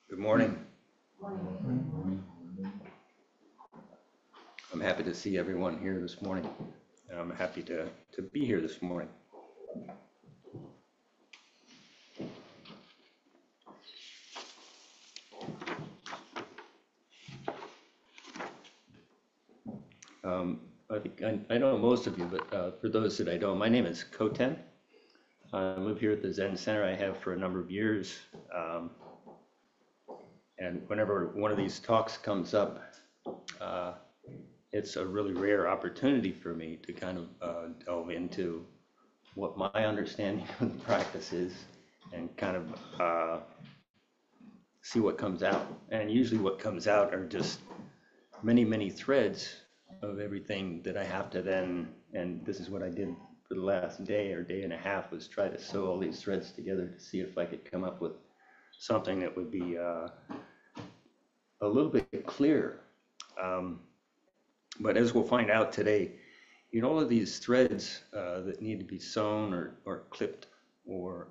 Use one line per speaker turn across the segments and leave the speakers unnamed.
Good morning. I'm happy to see everyone here this morning. I'm happy to be here this morning. I know most of you, but for those that I don't, my name is Koten. I live here at the Zen Center. I have for a number of years. And whenever one of these talks comes up, it's a really rare opportunity for me to kind of delve into what my understanding of the practice is and kind of see what comes out. And usually what comes out are just many, many threads of everything that I have to then, and this is what I did for the last day or day and a half, was try to sew all these threads together to see if I could come up with something that would be a little bit clearer. But as we'll find out today, all of these threads that need to be sewn or clipped or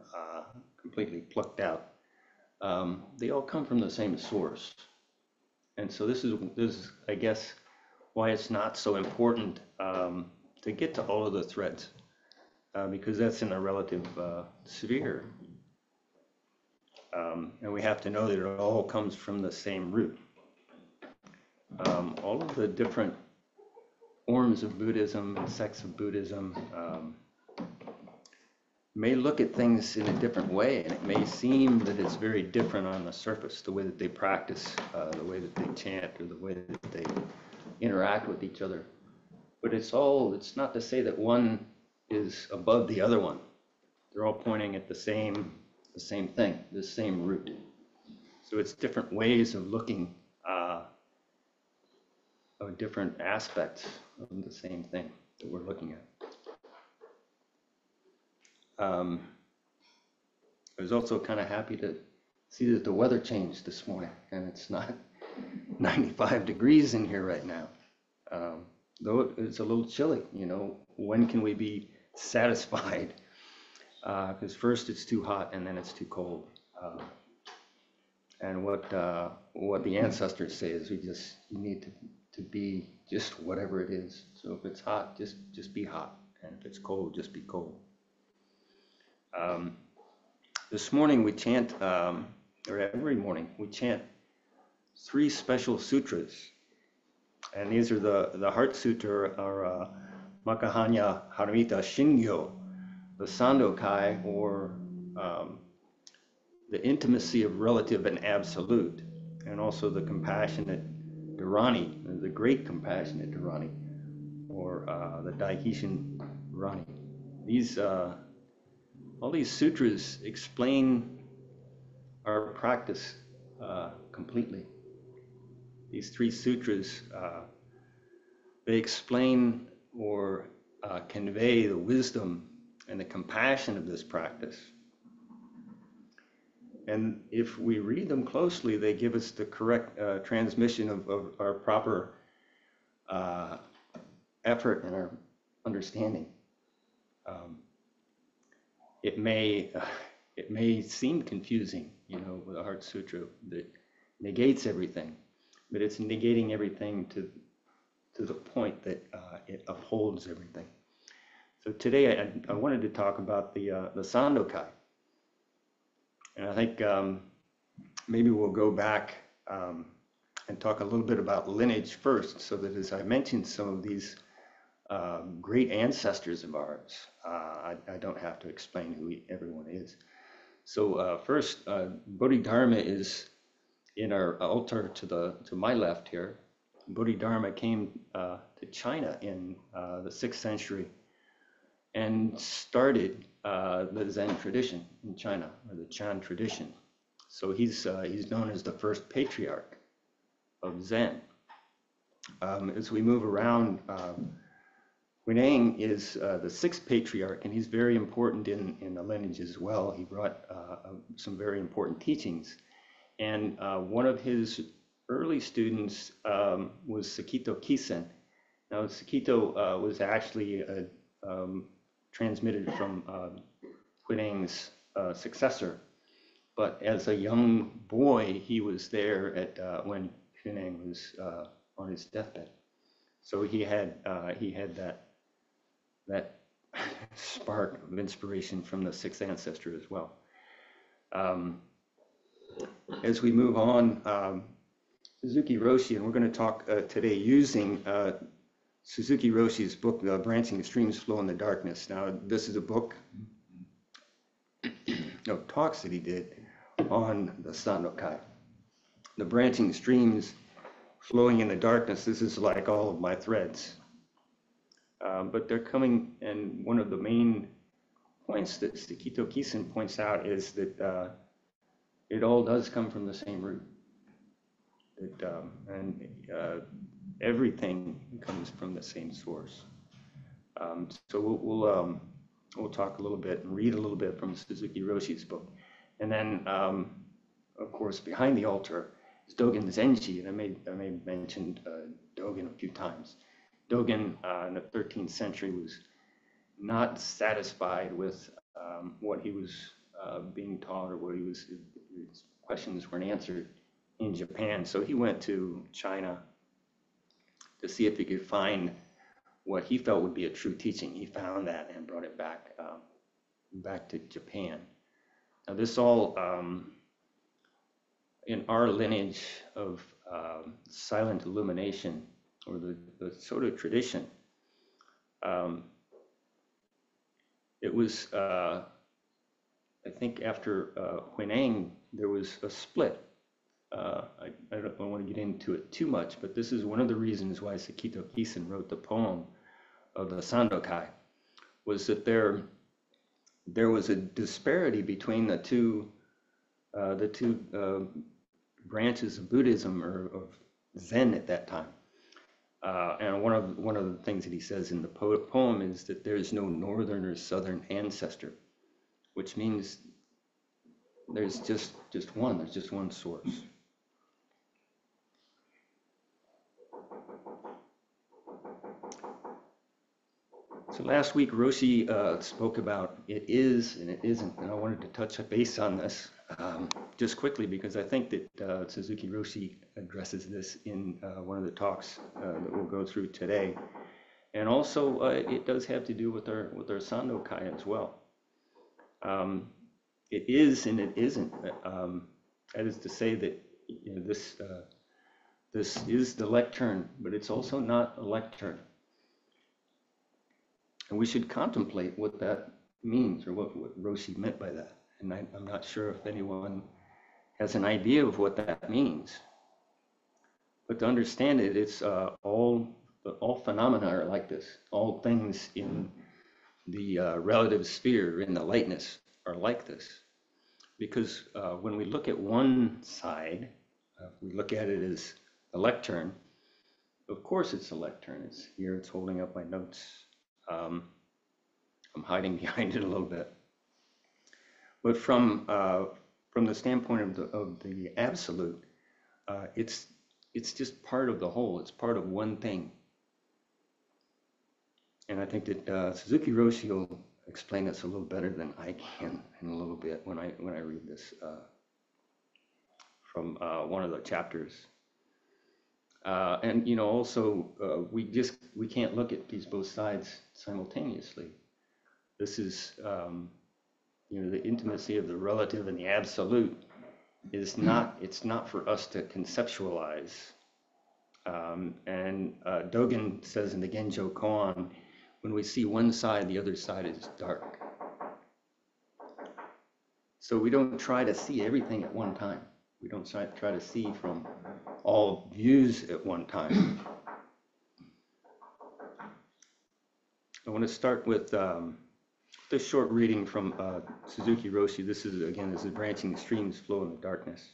completely plucked out, they all come from the same source. And so this is, I guess, why it's not so important to get to all of the threads, because that's in a relative sphere. And we have to know that it all comes from the same root. All of the different forms of Buddhism and sects of Buddhism may look at things in a different way, and it may seem that it's very different on the surface, the way that they practice, the way that they chant, or the way that they interact with each other. But it's not to say that one is above the other one. They're all pointing at the same thing, the same root. So it's different ways of looking of different aspects of the same thing that we're looking at. I was also kind of happy to see that the weather changed this morning and it's not 95 degrees in here right now. Though it's a little chilly, when can we be satisfied? Because first it's too hot and then it's too cold. And what the ancestors say is you need to be just whatever it is. So if it's hot, just be hot. And if it's cold, just be cold. This morning we chant, or every morning we chant 3 special sutras. And these are the Heart Sutra, or Makahanya Haramita Shingyo, the Sandokai, or the intimacy of relative and absolute, and also the compassionate Dharani, the great compassionate Dharani, or the Daikishin Dharani. These all these sutras explain our practice completely. These 3 sutras, they explain or convey the wisdom and the compassion of this practice. And if we read them closely, they give us the correct transmission of our proper effort and our understanding. It may seem confusing, with the Heart Sutra that negates everything, but it's negating everything to the point that it upholds everything. So today I wanted to talk about the Sandokai. And I think maybe we'll go back and talk a little bit about lineage first, so that as I mentioned some of these great ancestors of ours, I don't have to explain who everyone is. So first, Bodhidharma is in our altar to my left here. Bodhidharma came to China in the 6th century and started the Zen tradition in China, or the Chan tradition. So he's known as the first patriarch of Zen. As we move around, Huineng is the 6th patriarch, and he's very important in the lineage as well. He brought some very important teachings. And one of his early students was Sakito Kisen. Now, Sakito was actually transmitted from Huineng's successor, But as a young boy, he was there at when Huineng was on his deathbed. So he had that spark of inspiration from the sixth ancestor as well. As we move on, Suzuki Roshi, and we're going to talk today using Suzuki Roshi's book, Branching Streams Flow in the Darkness. Now, this is a book of talks that he did on the Sandokai. The branching streams flowing in the darkness, this is like all of my threads. But they're coming, and one of the main points that Sekito Kisen points out is that it all does come from the same root. And everything comes from the same source. So we'll talk a little bit and read a little bit from Suzuki Roshi's book. And then, of course, behind the altar is Dogen Zenji, and I may mention Dogen a few times. Dogen in the 13th century was not satisfied with what he was being taught or what his questions weren't answered in Japan. So he went to China to see if he could find what he felt would be a true teaching. He found that and brought it back to Japan. Now this all in our lineage of silent illumination, or the Soto tradition. It was, I think after Huineng, there was a split. I don't want to get into it too much, but this is one of the reasons why Sekito Kisen wrote the poem of the Sandokai, was that there was a disparity between the two branches of Buddhism or of Zen at that time. And one of the things that he says in the poem is that there is no northern or southern ancestor, which means there's just one. There's just one source. So last week, Roshi spoke about it is and it isn't, and I wanted to touch base on this just quickly because I think that Suzuki Roshi addresses this in one of the talks that we'll go through today, and also it does have to do with our Sandokai as well. It is and it isn't. That is to say that this is the lectern, but it's also not a lectern. And we should contemplate what that means, or what Roshi meant by that. And I'm not sure if anyone has an idea of what that means. But to understand it, it's all phenomena are like this. All things in the relative sphere, in the lightness, are like this. Because when we look at one side, we look at it as a lectern. Of course it's a lectern. It's here, it's holding up my notes. I'm hiding behind it a little bit. But from the standpoint of the absolute, it's just part of the whole. It's part of one thing. And I think that Suzuki Roshi will explain this a little better than I can in a little bit when I read this from one of the chapters. And also we can't look at these both sides simultaneously. This is the intimacy of the relative and the absolute is not, it's not for us to conceptualize. And Dogen says in the Genjo koan, when we see one side, the other side is dark. So we don't try to see everything at one time. We don't try to see from all views at one time. I want to start with this short reading from Suzuki Roshi. This is Branching Streams Flow in the Darkness.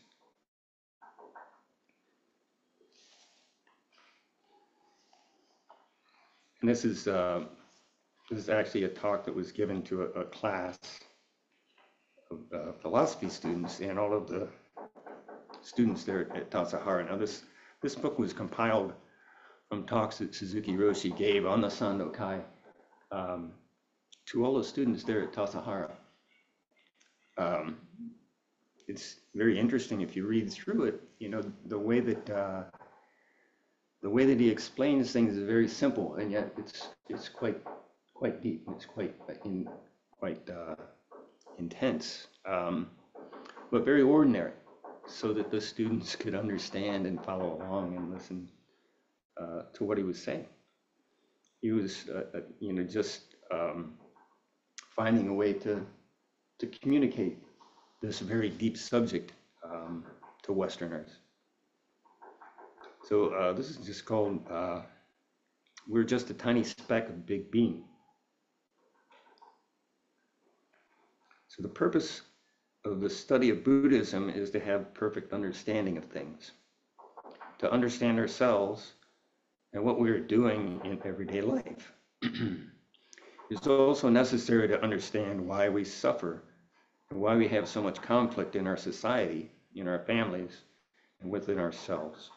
And this is actually a talk that was given to a class of philosophy students and all of the students there at Tassajara. Now this book was compiled from talks that Suzuki Roshi gave on the Sandokai to all the students there at Tassajara. it's very interesting if you read through it. You know, the way that he explains things is very simple, and yet it's quite deep, and it's quite intense, but very ordinary, so that the students could understand and follow along and listen to what he was saying. He was, just finding a way to communicate this very deep subject to Westerners. So this is just called, We're Just a Tiny Speck of Big Being. So the purpose of the study of Buddhism is to have perfect understanding of things, to understand ourselves and what we are doing in everyday life. It's also necessary to understand why we suffer and why we have so much conflict in our society, in our families, and within ourselves.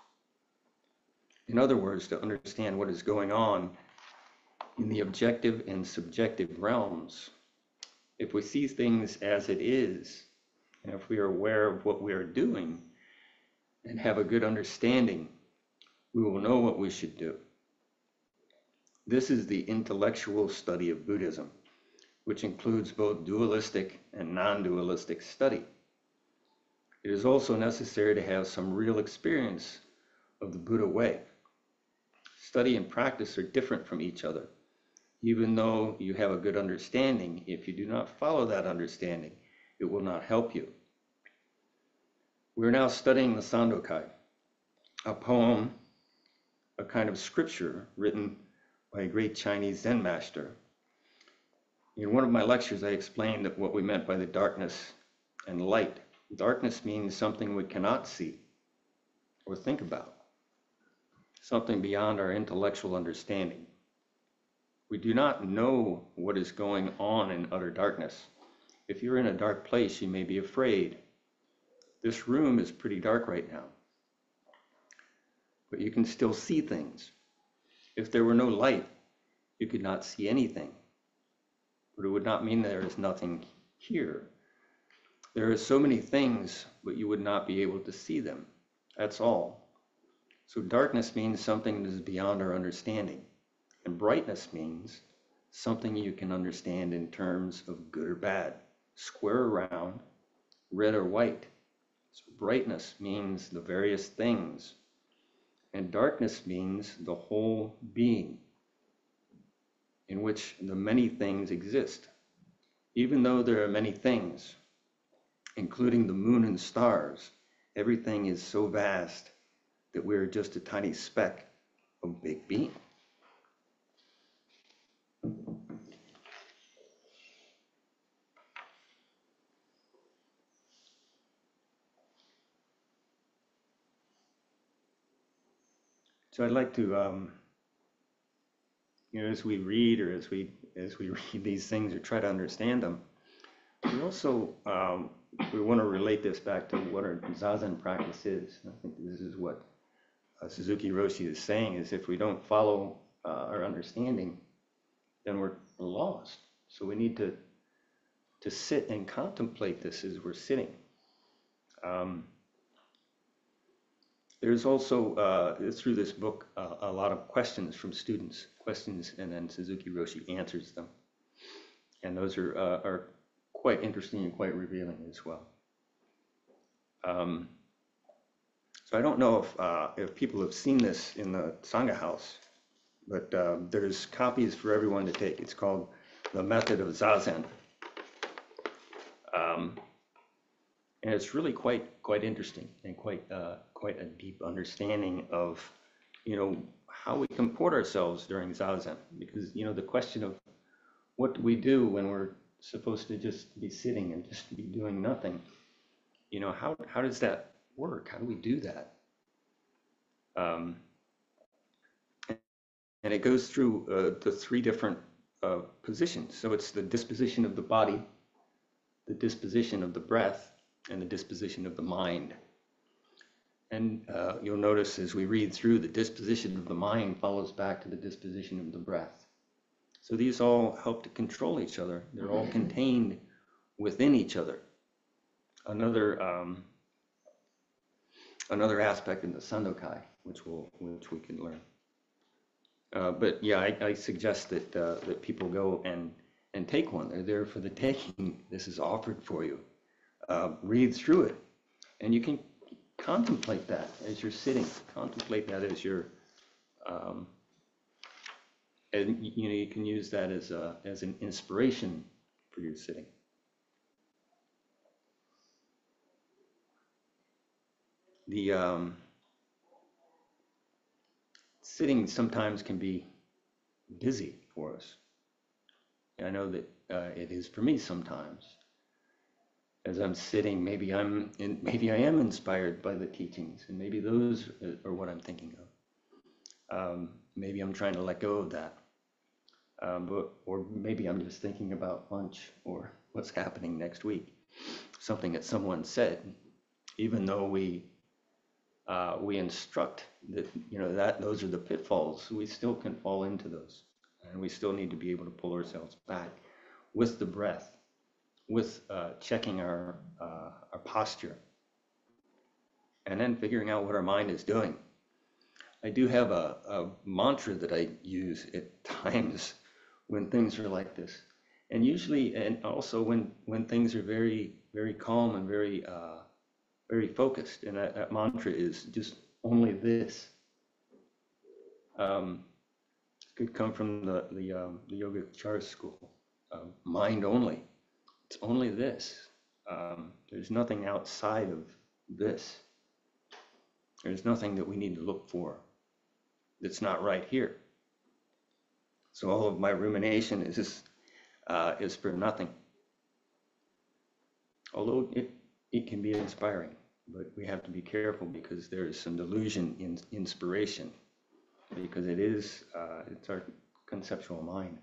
In other words, to understand what is going on in the objective and subjective realms. If we see things as it is, and if we are aware of what we are doing and have a good understanding, we will know what we should do. This is the intellectual study of Buddhism, which includes both dualistic and non-dualistic study. It is also necessary to have some real experience of the Buddha way. Study and practice are different from each other. Even though you have a good understanding, if you do not follow that understanding, it will not help you. We're now studying the Sandokai, a poem, a kind of scripture written by a great Chinese Zen master. In one of my lectures, I explained that what we meant by the darkness and light. Darkness means something we cannot see or think about, something beyond our intellectual understanding. We do not know what is going on in utter darkness. If you're in a dark place, you may be afraid. This room is pretty dark right now, but you can still see things. If there were no light, you could not see anything, but it would not mean there is nothing here. There are so many things, but you would not be able to see them. That's all. So darkness means something that is beyond our understanding, and brightness means something you can understand in terms of good or bad, square or round, red or white. So brightness means the various things, and darkness means the whole being, in which the many things exist. Even though there are many things, including the moon and stars, everything is so vast that we are just a tiny speck of big being. So I'd like to, as we read or as we read these things or try to understand them, we also we want to relate this back to what our Zazen practice is. I think this is what Suzuki Roshi is saying: is if we don't follow our understanding, then we're lost. So we need to sit and contemplate this as we're sitting. There's also, through this book, a lot of questions from students, and then Suzuki Roshi answers them. And those are quite interesting and quite revealing as well. So I don't know if people have seen this in the Sangha house, but there's copies for everyone to take. It's called The Method of Zazen. And it's really quite interesting and quite a deep understanding of, how we comport ourselves during Zazen. Because, the question of what do we do when we're supposed to just be sitting and just be doing nothing? How does that work? How do we do that? And it goes through the three different positions. So it's the disposition of the body, the disposition of the breath, and the disposition of the mind. And you'll notice as we read through, the disposition of the mind follows back to the disposition of the breath. So these all help to control each other. They're all contained within each other. another another aspect in the Sandokai, which we can learn. But yeah, I suggest that people go and take one. They're there for the taking. This is offered for you. Read through it, and you can contemplate that as you're sitting. Contemplate that as you're, and you can use that as an inspiration for your sitting. The sitting sometimes can be busy for us. I know that it is for me sometimes. As I'm sitting, maybe I am inspired by the teachings, and maybe those are what I'm thinking of. Maybe I'm trying to let go of that, or maybe I'm just thinking about lunch or what's happening next week. Something that someone said, even though we instruct that that those are the pitfalls, we still can fall into those, and we still need to be able to pull ourselves back with the breath, with checking our posture, and then figuring out what our mind is doing. I do have a mantra that I use at times when things are like this, and usually, and also when things are very, very calm and very very focused, and that mantra is just only this. Could come from the Yogacara school, mind only. It's only this. There's nothing outside of this. There's nothing that we need to look for that's not right here. So all of my rumination is for nothing. Although it can be inspiring, but we have to be careful because there is some delusion in inspiration, because it's our conceptual mind.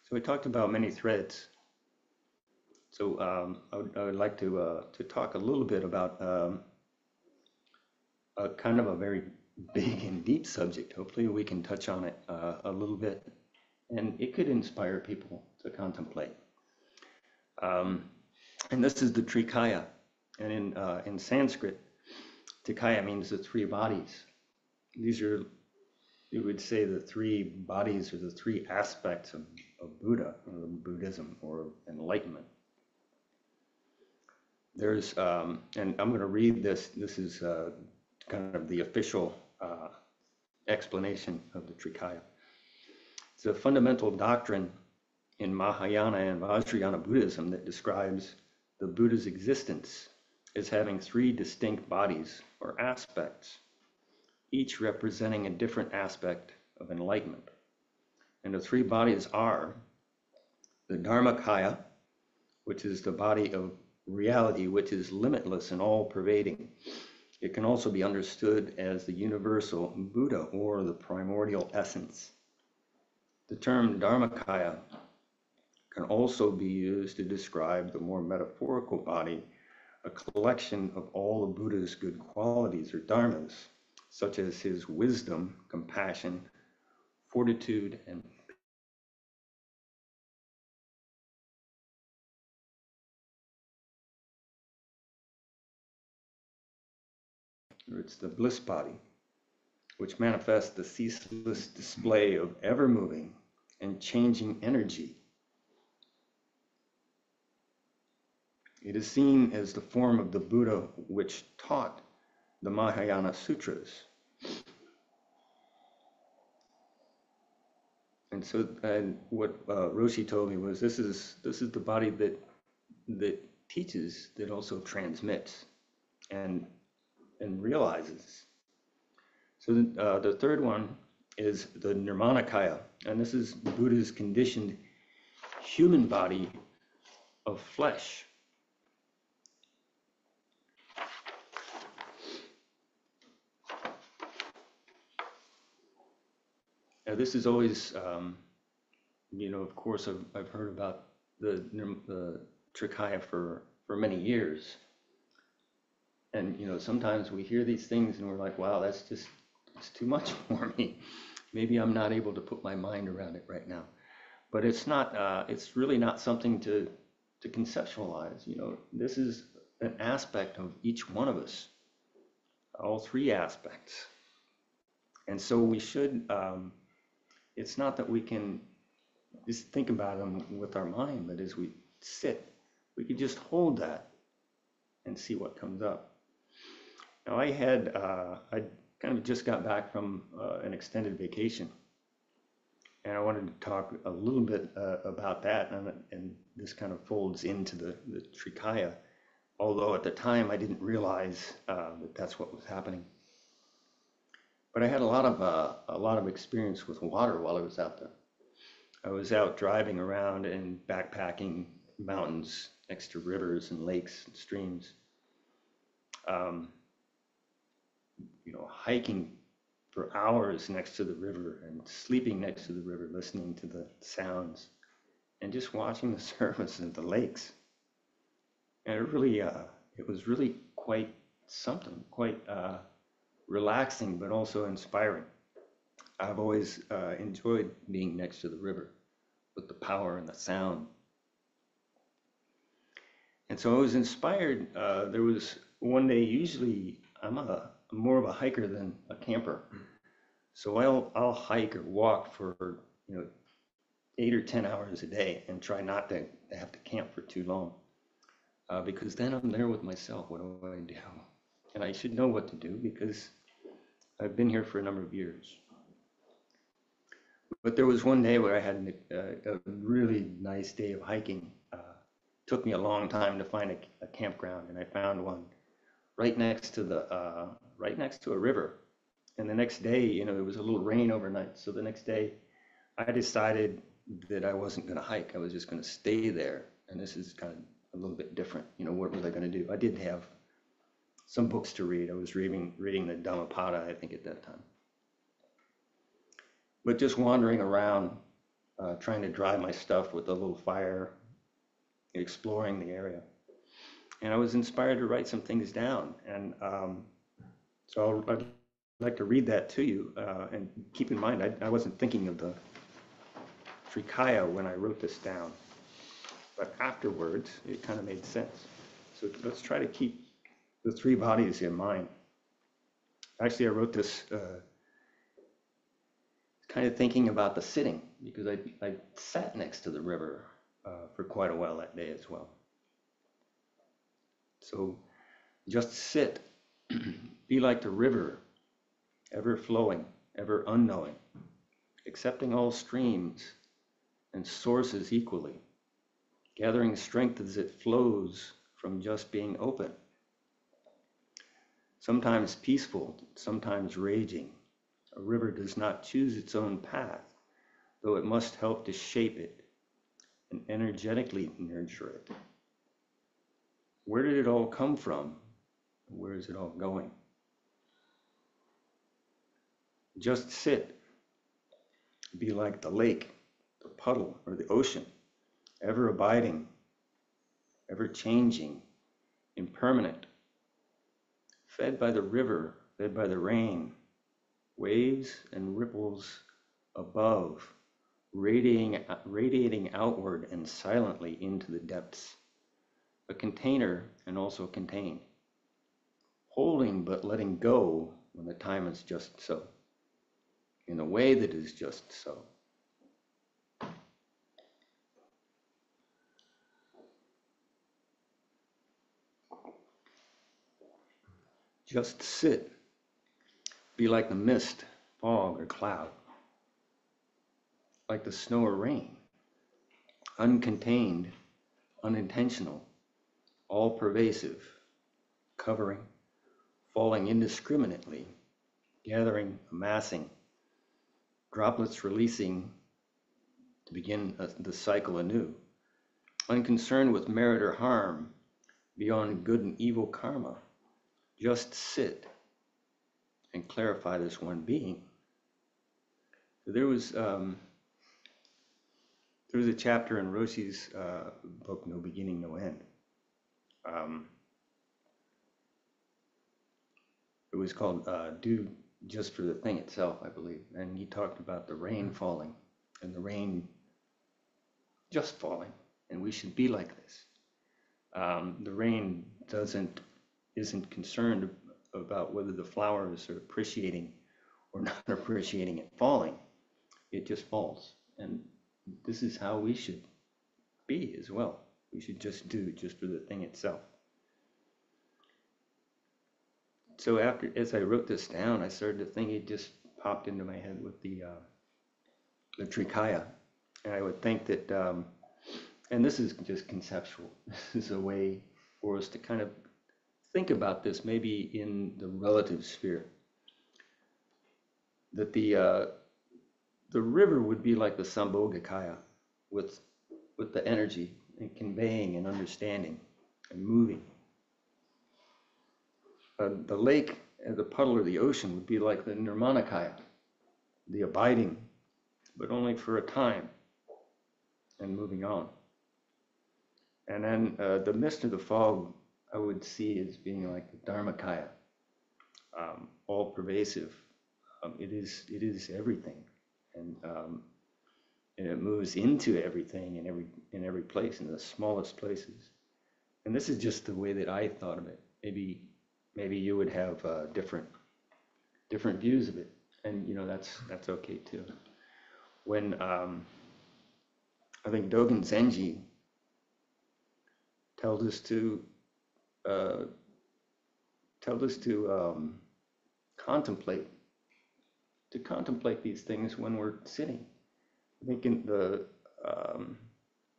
So we talked about many threads. So I would like to talk a little bit about a kind of a very big and deep subject. Hopefully we can touch on it a little bit, and it could inspire people to contemplate. And this is the Trikaya, and in Sanskrit, Trikaya means the three bodies. These are, you would say, the three bodies or the three aspects of Buddha or Buddhism or enlightenment. There's, and I'm going to read this. This is kind of the official explanation of the Trikaya. It's a fundamental doctrine in Mahayana and Vajrayana Buddhism that describes the Buddha's existence as having three distinct bodies or aspects, each representing a different aspect of enlightenment. And the three bodies are the Dharmakaya, which is the body of reality, which is limitless and all-pervading. It can also be understood as the universal Buddha or the primordial essence. The term Dharmakaya can also be used to describe the more metaphorical body, a collection of all the Buddha's good qualities or dharmas, such as his wisdom, compassion, fortitude, and or it's the bliss body, which manifests the ceaseless display of ever-moving and changing energy. It is seen as the form of the Buddha which taught the Mahayana Sutras. And so, what Roshi told me was, this is the body that teaches, that also transmits and realizes. So the third one is the Nirmanakaya, and this is Buddha's conditioned human body of flesh. Now this is always, of course, I've heard about the Trikaya for many years. And, sometimes we hear these things and we're like, wow, it's too much for me. Maybe I'm not able to put my mind around it right now, but it's not. It's really not something to conceptualize. You know, this is an aspect of each one of us, all three aspects, and so we should. It's not that we can just think about them with our mind, but as we sit, we could just hold that and see what comes up. Now, I kind of just got back from an extended vacation, and I wanted to talk a little bit about that, and this kind of folds into the Trikaya, although at the time I didn't realize that that's what was happening. But I had a lot of experience with water while I was out there. I was out driving around and backpacking mountains next to rivers and lakes and streams. You know, hiking for hours next to the river and sleeping next to the river, listening to the sounds and just watching the surface of the lakes. And it was really quite something, quite relaxing, but also inspiring. I've always enjoyed being next to the river with the power and the sound. And so I was inspired. There was one day, usually I'm more of a hiker than a camper. So I'll hike or walk for 8 or 10 hours a day and try not to have to camp for too long, because then I'm there with myself. What do I do? And I should know what to do because I've been here for a number of years. But there was one day where I had a really nice day of hiking. Took me a long time to find a campground, and I found one right next to a river. And the next day, there was a little rain overnight. So the next day, I decided that I wasn't going to hike. I was just going to stay there. And this is kind of a little bit different. What was I going to do? I did have some books to read. I was reading the Dhammapada, I think, at that time. But just wandering around, trying to dry my stuff with a little fire, exploring the area. And I was inspired to write some things down. And so I'd like to read that to you. And keep in mind, I wasn't thinking of the Trikaya when I wrote this down. But afterwards, it kind of made sense. So let's try to keep the three bodies in mind. Actually, I wrote this kind of thinking about the sitting, because I sat next to the river for quite a while that day as well. So just sit, be like the river, ever flowing, ever unknowing, accepting all streams and sources equally, gathering strength as it flows from just being open. Sometimes peaceful, sometimes raging. A river does not choose its own path, though it must help to shape it and energetically nurture it. Where did it all come from? Where is it all going? Just sit. Be like the lake, the puddle, or the ocean, ever abiding, ever changing, impermanent, fed by the river, fed by the rain, waves and ripples above, radiating outward and silently into the depths. A container and also contained, holding but letting go when the time is just so, in a way that is just so. Just sit, be like the mist, fog, or cloud, like the snow or rain, uncontained, unintentional, all pervasive, covering, falling indiscriminately, gathering, amassing, droplets releasing to begin the cycle anew, unconcerned with merit or harm, beyond good and evil karma. Just sit and clarify this one being. There was a chapter in Roshi's book, No Beginning, No End. It was called Do just for the thing itself, I believe. And he talked about the rain falling and the rain just falling, and we should be like this. The rain isn't concerned about whether the flowers are appreciating or not appreciating it falling. It just falls. And this is how we should be as well. We should just do just for the thing itself. So as I wrote this down, I started to think, it just popped into my head with the Trikaya. And I would think that, and this is just conceptual, this is a way for us to kind of think about this maybe in the relative sphere. That the river would be like the Sambhogakaya with the energy and conveying and understanding and moving. The lake, the puddle or the ocean would be like the Nirmanakaya, the abiding, but only for a time and moving on. And then the mist or the fog I would see as being like the Dharmakaya, all pervasive. It is everything, and it moves into everything in every place, in the smallest places. And this is just the way that I thought of it. Maybe you would have different views of it, and that's okay too. When I think Dogen Zenji tells us to contemplate these things when we're sitting. I think in the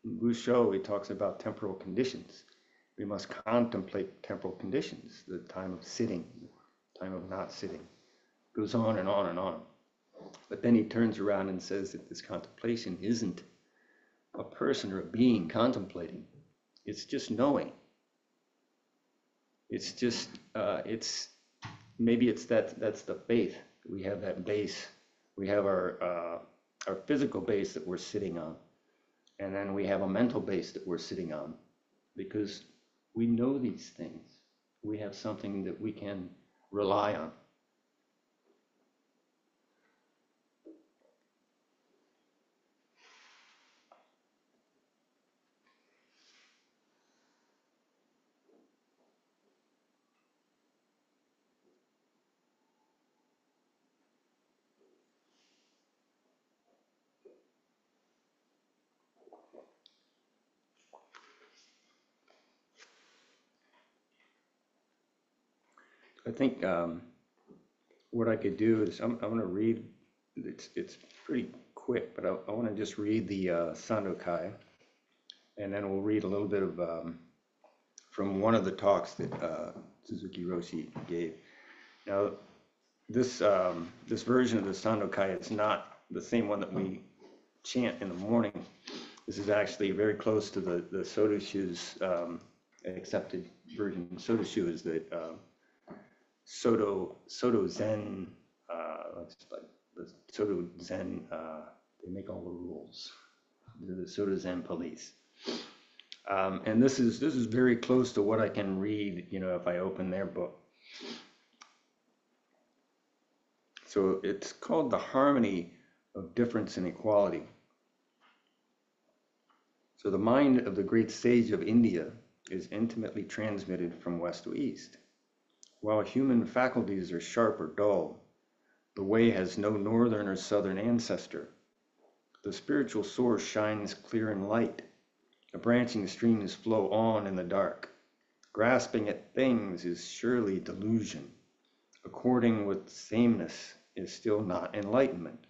Shuso, he talks about temporal conditions. We must contemplate temporal conditions, the time of sitting, the time of not sitting. It goes on and on and on. But then he turns around and says that this contemplation isn't a person or a being contemplating. It's just knowing. It's just, maybe that's the faith. We have that base. We have our physical base that we're sitting on. And then we have a mental base that we're sitting on, because we know these things. We have something that we can rely on. I think what I could do is I'm going to read. It's pretty quick, but I want to just read the Sandokai, and then we'll read a little bit of from one of the talks that Suzuki Roshi gave. Now, this version of the Sandokai is not the same one that we chant in the morning. This is actually very close to the Sotoshu's accepted version. Sotoshu is the Soto Zen, like the Soto Zen, they make all the rules. They're the Soto Zen police. And this is very close to what I can read, if I open their book. So it's called The Harmony of Difference and Equality. So the mind of the great sage of India is intimately transmitted from west to east. While human faculties are sharp or dull, the way has no northern or southern ancestor. The spiritual source shines clear and light. The branching streams flow on in the dark. Grasping at things is surely delusion. According with sameness is still not enlightenment.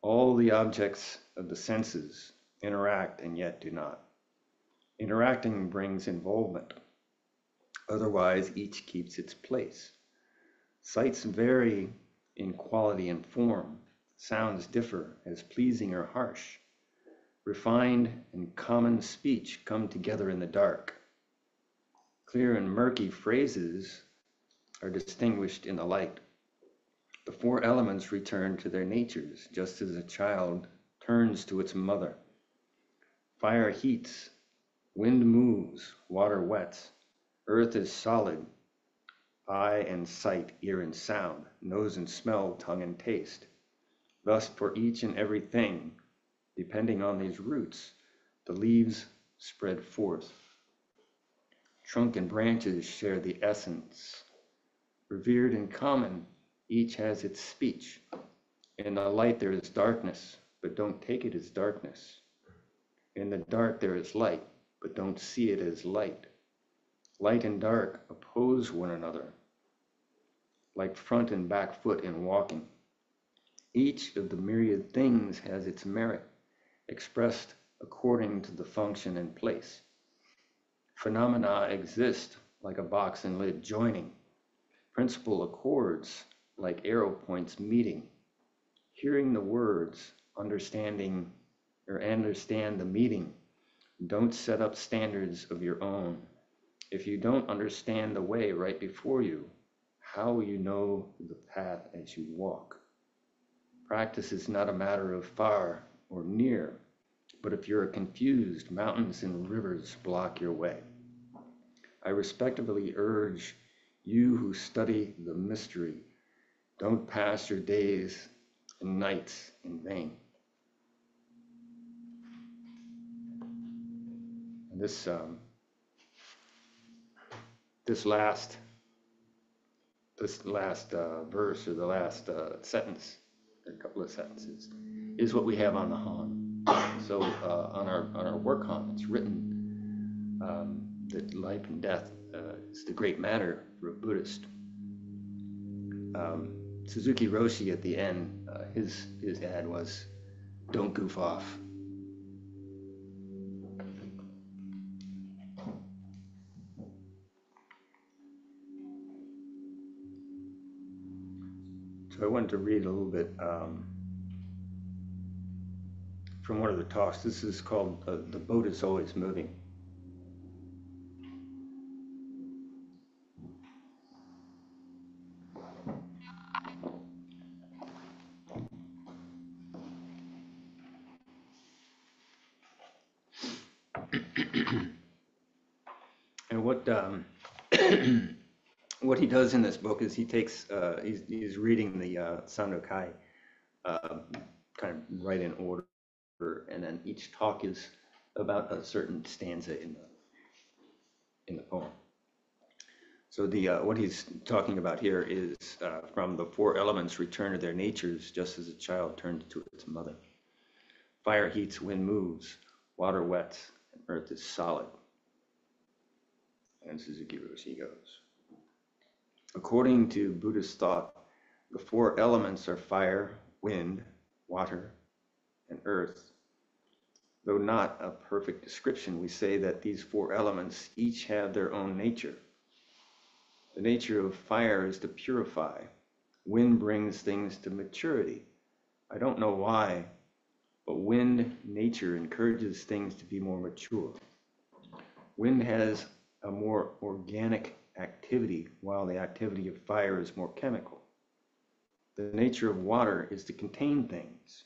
All the objects of the senses interact and yet do not. Interacting brings involvement. Otherwise, each keeps its place. Sights vary in quality and form. Sounds differ as pleasing or harsh. Refined and common speech come together in the dark. Clear and murky phrases are distinguished in the light. The four elements return to their natures, just as a child turns to its mother. Fire heats, wind moves, water wets. Earth is solid, eye and sight, ear and sound, nose and smell, tongue and taste. Thus, for each and every thing, depending on these roots, the leaves spread forth. Trunk and branches share the essence. Revered in common, each has its speech. In the light there is darkness, but don't take it as darkness. In the dark there is light, but don't see it as light. Light and dark oppose one another, like front and back foot in walking. Each of the myriad things has its merit, expressed according to the function and place. Phenomena exist like a box and lid joining. Principle accords like arrow points meeting. Hearing the words, understand the meaning. Don't set up standards of your own. If you don't understand the way right before you, how will you know the path as you walk? Practice is not a matter of far or near, but if you're confused, mountains and rivers block your way. I respectfully urge you who study the mystery, don't pass your days and nights in vain. And this last verse, or the last sentence, or a couple of sentences, is what we have on the Han. So on our work Han, it's written that life and death is the great matter for a Buddhist. Suzuki Roshi at the end, his ad was, "Don't goof off." So I wanted to read a little bit from one of the talks. This is called "The Boat is Always Moving." And what he does in this book is he takes, he's reading the Sandokai kind of right in order, and then each talk is about a certain stanza in the poem. So what he's talking about here is from the four elements return to their natures, just as a child turns to its mother. Fire heats, wind moves, water wets, and earth is solid. And Suzuki Roshi goes, according to Buddhist thought, the four elements are fire, wind, water, and earth. Though not a perfect description, we say that these four elements each have their own nature. The nature of fire is to purify. Wind brings things to maturity. I don't know why, but wind nature encourages things to be more mature. Wind has a more organic activity, while the activity of fire is more chemical. The nature of water is to contain things.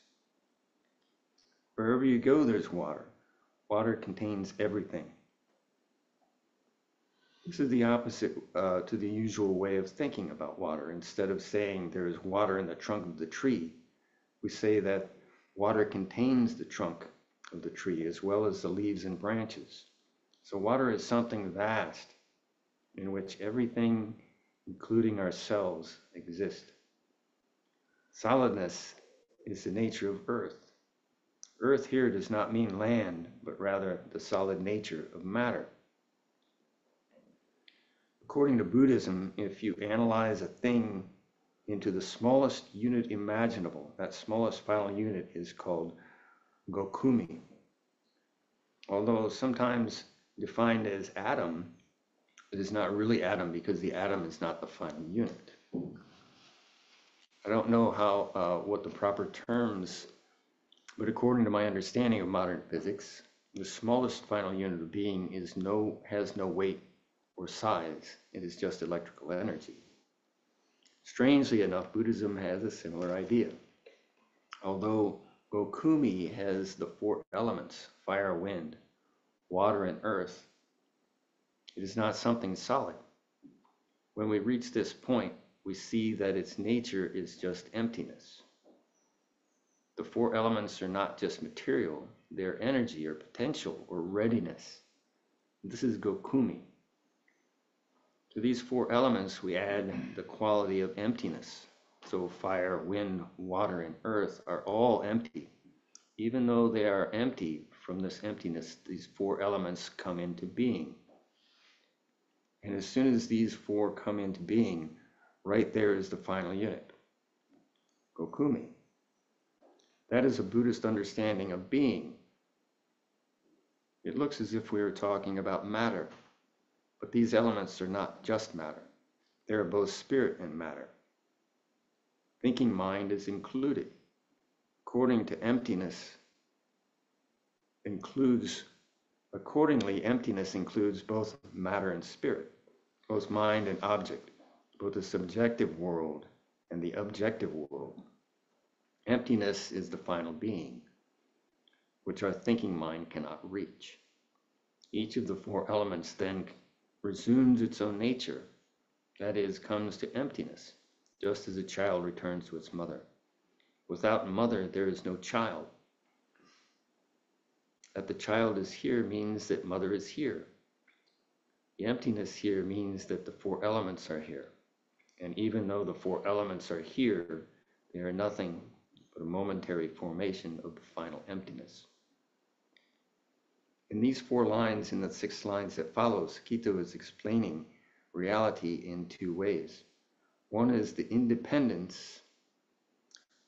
Wherever you go, there's water. Water contains everything. This is the opposite to the usual way of thinking about water. Instead of saying there is water in the trunk of the tree, we say that water contains the trunk of the tree as well as the leaves and branches. So water is something vast in which everything, including ourselves, exists. Solidness is the nature of earth. Earth here does not mean land, but rather the solid nature of matter. According to Buddhism, if you analyze a thing into the smallest unit imaginable, that smallest final unit is called gokumi. Although sometimes defined as atom, it is not really atom because the atom is not the final unit. I don't know what the proper terms, but according to my understanding of modern physics, the smallest final unit of being has no weight or size. It is just electrical energy. Strangely enough, Buddhism has a similar idea. Although Gokumi has the four elements, fire, wind, water, and earth, it is not something solid. When we reach this point, we see that its nature is just emptiness. The four elements are not just material, they're energy or potential or readiness. This is Gokumi. To these four elements, we add the quality of emptiness. So fire, wind, water, and earth are all empty. Even though they are empty, from this emptiness, these four elements come into being. And as soon as these four come into being, right there is the final unit, Gokumi. That is a Buddhist understanding of being. It looks as if we were talking about matter, but these elements are not just matter. They are both spirit and matter. Thinking mind is included. According to emptiness, accordingly, emptiness includes both matter and spirit, both mind and object, both the subjective world and the objective world. Emptiness is the final being, which our thinking mind cannot reach. Each of the four elements then resumes its own nature, that is, comes to emptiness, just as a child returns to its mother. Without mother, there is no child. That the child is here means that mother is here. The emptiness here means that the four elements are here. And even though the four elements are here, they are nothing but a momentary formation of the final emptiness. In these 4 lines, in the 6 lines that follow, Sakito is explaining reality in 2 ways. One is the independence,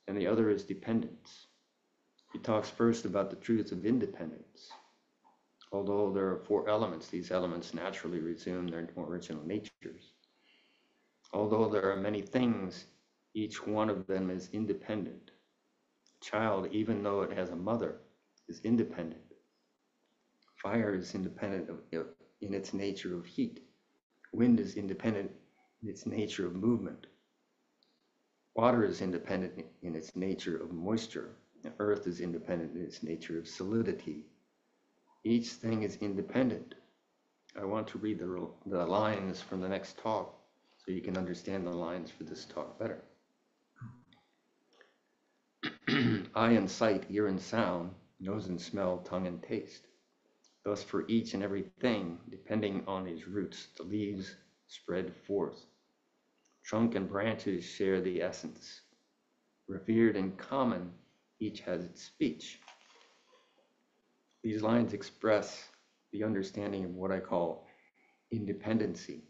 and the other is dependence. He talks first about the truth of independence. Although there are 4 elements, these elements naturally resume their original natures. Although there are many things, each one of them is independent. A child, even though it has a mother, is independent. Fire is independent in its nature of heat. Wind is independent in its nature of movement. Water is independent in its nature of moisture. And earth is independent in its nature of solidity. Each thing is independent. I want to read the lines from the next talk so you can understand the lines for this talk better. Eye and sight, ear and sound, nose and smell, tongue and taste. Thus for each and every thing, depending on his roots, the leaves spread forth. Trunk and branches share the essence. Revered and common, each has its speech. These lines express the understanding of what I call independency.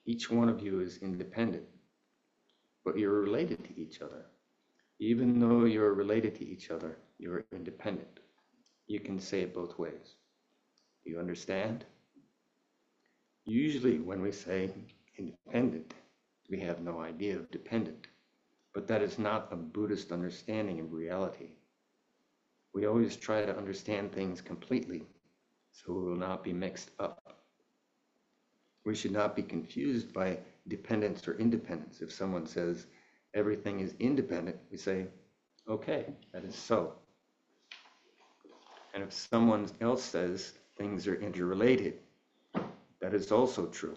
Each one of you is independent, but you're related to each other. Even though you're related to each other, you're independent. You can say it both ways. Do you understand? Usually when we say independent, we have no idea of dependent, but that is not a Buddhist understanding of reality. We always try to understand things completely, so we will not be mixed up. We should not be confused by dependence or independence. If someone says everything is independent, we say, okay, that is so. And if someone else says things are interrelated, that is also true.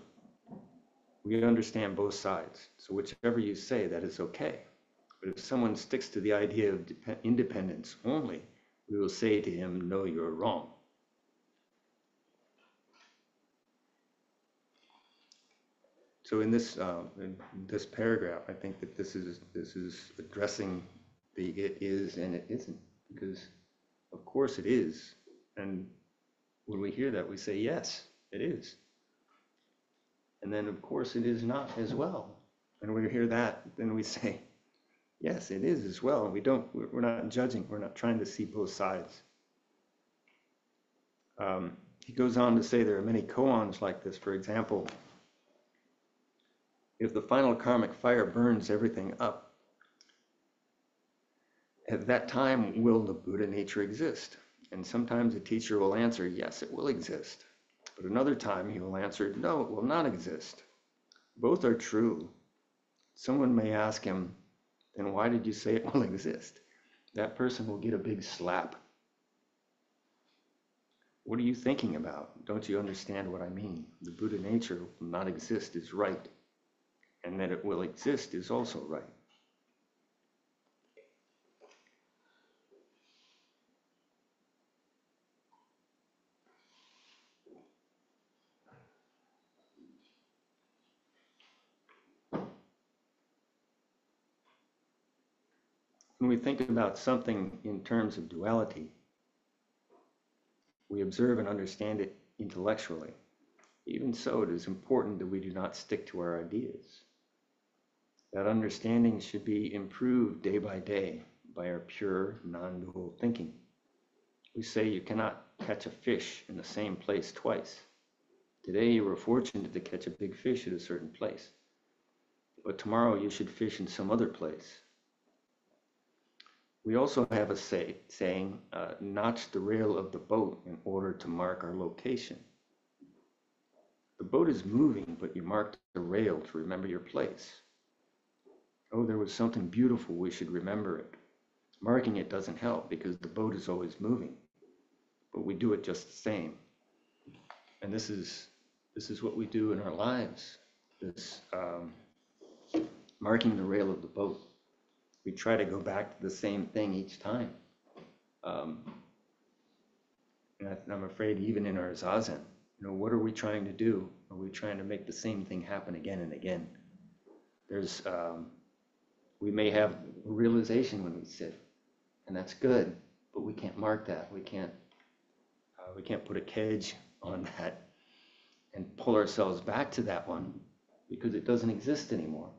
We understand both sides, so whichever you say, that is okay. But if someone sticks to the idea of independence only, we will say to him, no, you're wrong. So in this paragraph, I think that this is addressing the it is and it isn't, because of course it is. And when we hear that, we say, yes, it is. And then of course it is not as well. And when we hear that, then we say, yes, it is as well. And we're not judging. We're not trying to see both sides. He goes on to say there are many koans like this. For example, if the final karmic fire burns everything up, at that time, will the Buddha nature exist? And sometimes a teacher will answer, yes, it will exist. But another time he will answer, no, it will not exist. Both are true. Someone may ask him, then why did you say it will exist? That person will get a big slap. What are you thinking about? Don't you understand what I mean? The Buddha nature will not exist is right, and that it will exist is also right. When we think about something in terms of duality, we observe and understand it intellectually. Even so, it is important that we do not stick to our ideas. That understanding should be improved day by day by our pure, non-dual thinking. We say you cannot catch a fish in the same place twice. Today you were fortunate to catch a big fish at a certain place, but tomorrow you should fish in some other place. We also have a saying, notch the rail of the boat in order to mark our location. The boat is moving, but you mark the rail to remember your place. Oh, there was something beautiful, we should remember it. Marking it doesn't help because the boat is always moving, but we do it just the same. And this is what we do in our lives, this marking the rail of the boat. We try to go back to the same thing each time. And I'm afraid even in our zazen, what are we trying to do? Are we trying to make the same thing happen again and again? We may have a realization when we sit, and that's good, but we can't mark that. We can't put a cage on that and pull ourselves back to that one because it doesn't exist anymore.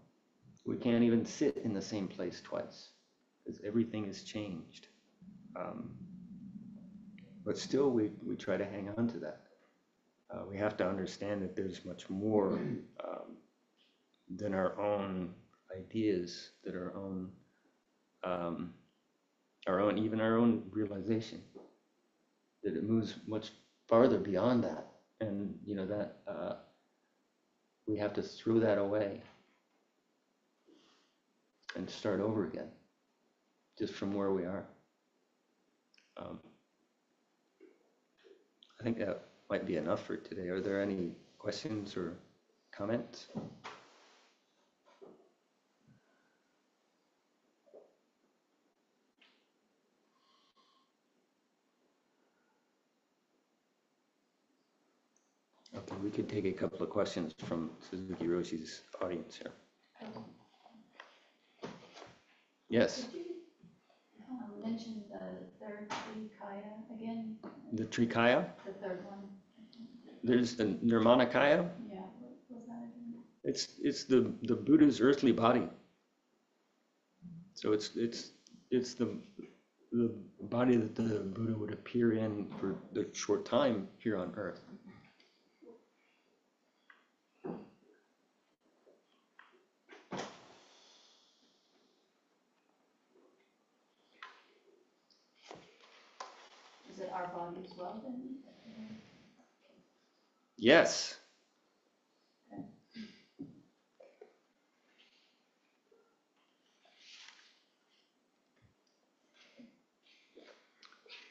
We can't even sit in the same place twice because everything has changed. But still, we try to hang on to that. We have to understand that there's much more than our own ideas, that our own realization, that it moves much farther beyond that, and that we have to throw that away and start over again, just from where we are. I think that might be enough for today. Are there any questions or comments? Okay, we could take a couple of questions from Suzuki Roshi's audience here. Yes.
Could you mention the third Trikaya again?
The Trikaya?
The third one.
There's the Nirmanakaya.
Yeah, what was that again?
It's the Buddha's earthly body. So it's the body that the Buddha would appear in for the short time here on earth.
Is it our body as well then?
Yes.
Okay.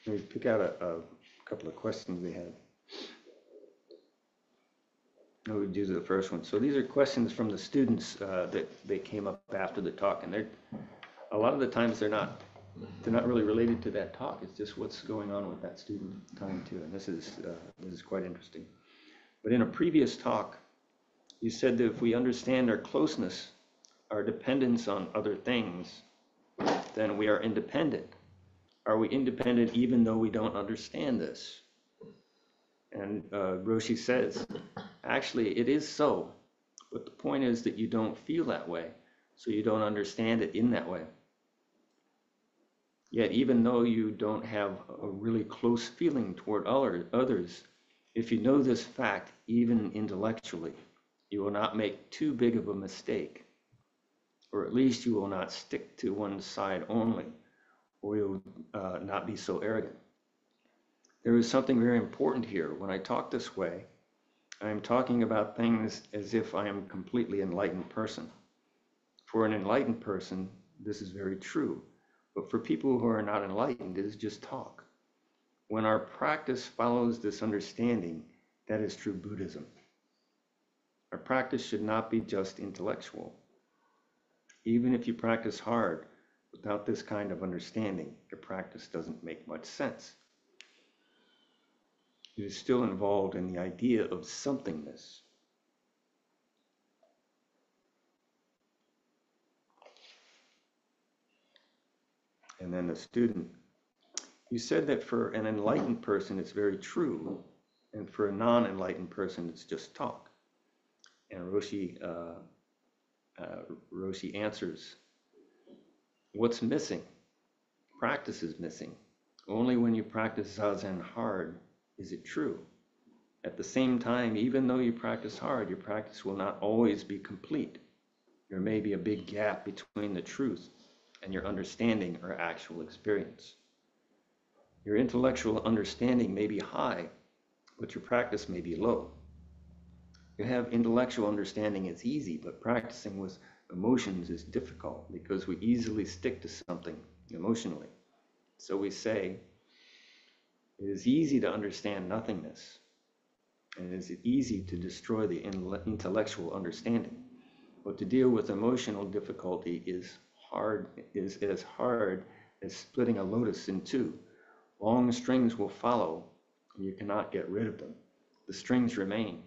Let me pick out a couple of questions we had. I would do the first one. So these are questions from the students that they came up after the talk, and a lot of the times they're not really related to that talk. It's just what's going on with that student time too, and this is quite interesting. But in a previous talk, you said that if we understand our closeness, our dependence on other things, then we are independent. Are we independent even though we don't understand this? And Roshi says, actually, it is so. But the point is that you don't feel that way, so you don't understand it in that way. Yet, even though you don't have a really close feeling toward others, if you know this fact, even intellectually, you will not make too big of a mistake, or at least you will not stick to one side only, or you'll not be so arrogant. There is something very important here. When I talk this way, I am talking about things as if I am a completely enlightened person. For an enlightened person, this is very true. But for people who are not enlightened, it is just talk. When our practice follows this understanding, that is true Buddhism. Our practice should not be just intellectual. Even if you practice hard, without this kind of understanding, your practice doesn't make much sense. It is still involved in the idea of somethingness. And then the student, you said that for an enlightened person it's very true, and for a non-enlightened person it's just talk. And Roshi answers, what's missing? Practice is missing. Only when you practice Zazen hard is it true. At the same time, even though you practice hard, your practice will not always be complete. There may be a big gap between the truth and your understanding or actual experience. Your intellectual understanding may be high, but your practice may be low. You have intellectual understanding is easy, but practicing with emotions is difficult because we easily stick to something emotionally. So we say, it is easy to understand nothingness, and it is easy to destroy the intellectual understanding. But to deal with emotional difficulty is as hard as splitting a lotus in two. Long strings will follow, and you cannot get rid of them. The strings remain.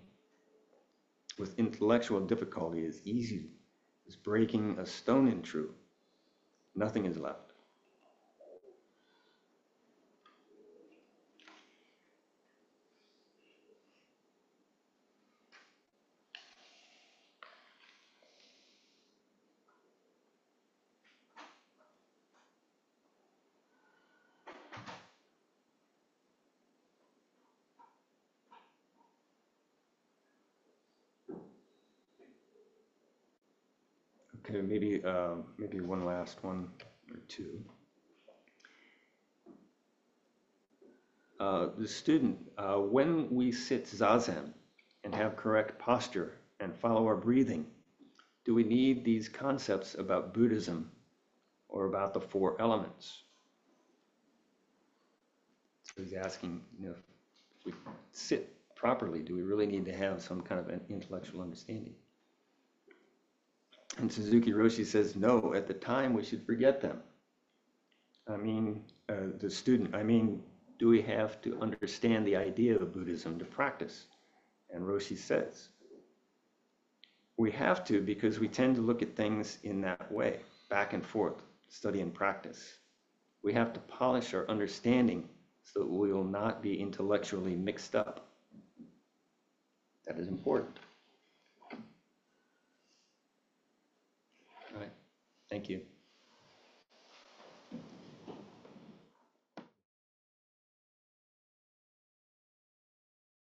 With intellectual difficulty is easy as breaking a stone in two. Nothing is left. Okay, maybe one last one or two. The student, when we sit zazen and have correct posture and follow our breathing, do we need these concepts about Buddhism or about the four elements? So he's asking, if we sit properly, do we really need to have some kind of an intellectual understanding? And Suzuki Roshi says, no, at the time we should forget them. The student, do we have to understand the idea of Buddhism to practice? And Roshi says, we have to, because we tend to look at things in that way, back and forth, study and practice. We have to polish our understanding so that we will not be intellectually mixed up. That is important. All right, thank you.